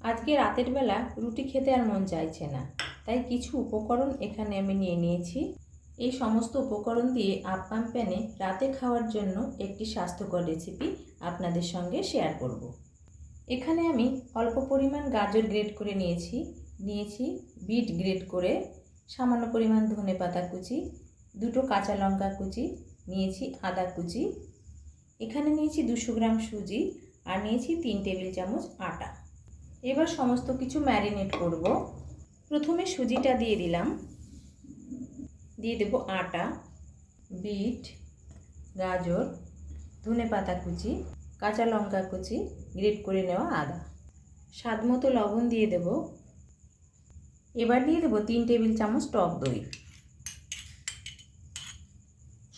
আজকে রাতের বেলা রুটি খেতে আর মন চাইছে না, তাই কিছু উপকরণ এখানে আমি নিয়ে নিয়েছি। এই সমস্ত উপকরণ দিয়ে আপ্পাম প্যানে রাতে খাওয়ার জন্য একটি স্বাস্থ্যকর রেসিপি আপনাদের সঙ্গে শেয়ার করব। এখানে আমি অল্প পরিমাণ গাজর গ্রেট করে নিয়েছি বিট গ্রেট করে, সামান্য পরিমাণ ধনেপাতা কুচি, দুটো কাঁচা লঙ্কা কুচি, নিয়েছি আদা কুচি, এখানে নিয়েছি 200 গ্রাম সুজি আর নিয়েছি 3 টেবিল চামচ আটা। এবার সমস্ত কিছু ম্যারিনেট করব। প্রথমে সুজিটা দিয়ে দিলাম, দিয়ে দেব আটা, বিট, গাজর, ধনেপাতা কুচি, কাঁচা লঙ্কা কুচি, গ্রেট করে নেওয়া আদা, স্বাদ মতো লবণ দিয়ে দেব। এবার দিয়ে দেব 3 টেবিল চামচ টক দই।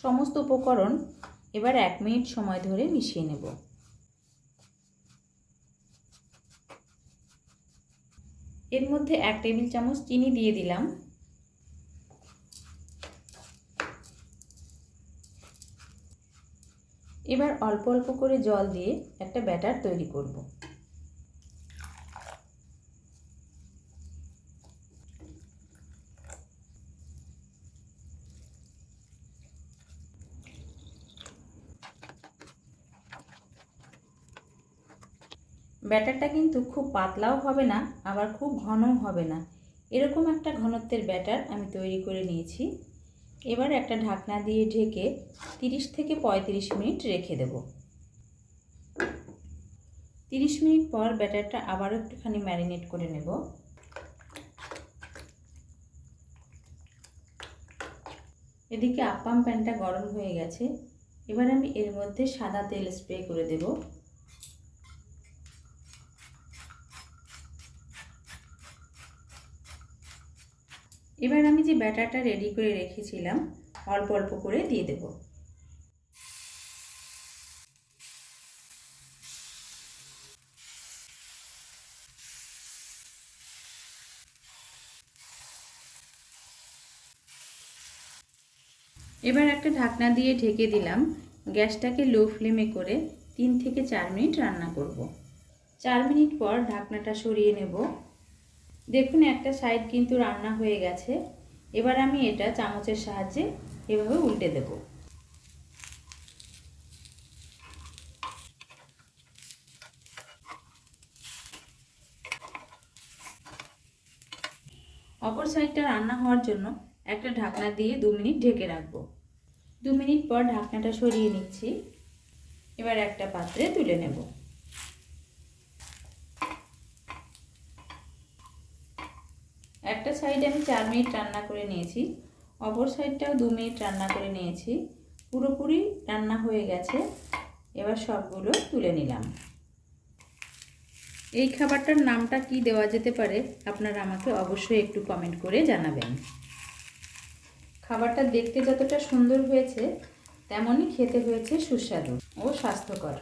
সমস্ত উপকরণ এবার 1 মিনিট সময় ধরে মিশিয়ে নেব। এর মধ্যে 1 টেবিল চামচ চিনি দিয়ে দিলাম। এবার অল্প অল্প করে জল দিয়ে একটা ব্যাটার তৈরি করব। ব্যাটারটা কিন্তু খুব পাতলাও হবে না, আবার খুব ঘনও হবে না, এরকম একটা ঘনত্বের ব্যাটার আমি তৈরি করে নিয়েছি। এবার একটা ঢাকনা দিয়ে ঢেকে 30 থেকে 35 মিনিট রেখে দেব। 30 মিনিট পর ব্যাটারটা আবারও একটুখানি ম্যারিনেট করে নেব। এদিকে আপ্পাম প্যানটা গরম হয়ে গেছে। এবার আমি এর মধ্যে সাদা তেল স্প্রে করে দেব। এবার আমি যে ব্যাটারটা রেডি করে রেখেছিলাম অল্প অল্প করে দিয়ে দেব। এবার একটা ঢাকনা দিয়ে ঢেকে দিলাম। গ্যাসটাকে লো ফ্লেমে করে 3 থেকে 4 মিনিট রান্না করব। 4 মিনিট পর ঢাকনাটা সরিয়ে নেব। দেখুন একটা সাইড কিন্তু রান্না হয়ে গেছে। এবার আমি এটা চামচের সাহায্যে এভাবে উল্টে দেব। অপর সাইডটা রান্না হওয়ার জন্য একটা ঢাকনা দিয়ে 2 মিনিট ঢেকে রাখবো। 2 মিনিট পর ঢাকনাটা সরিয়ে নিচ্ছি। এবার একটা পাত্রে তুলে নেব। একটা সাইডে আমি 4 মিনিট রান্না করে নিয়েছি, অপর সাইডটাও 2 মিনিট রান্না করে নিয়েছি। পুরোপুরি রান্না হয়ে গেছে। এবার সবগুলো তুলে নিলাম। এই খাবারটার নামটা কি দেওয়া যেতে পারে আপনারা আমাকে অবশ্যই একটু কমেন্ট করে জানাবেন। খাবারটা দেখতে যতটা সুন্দর হয়েছে তেমনই খেতে হয়েছে সুস্বাদু ও স্বাস্থ্যকর।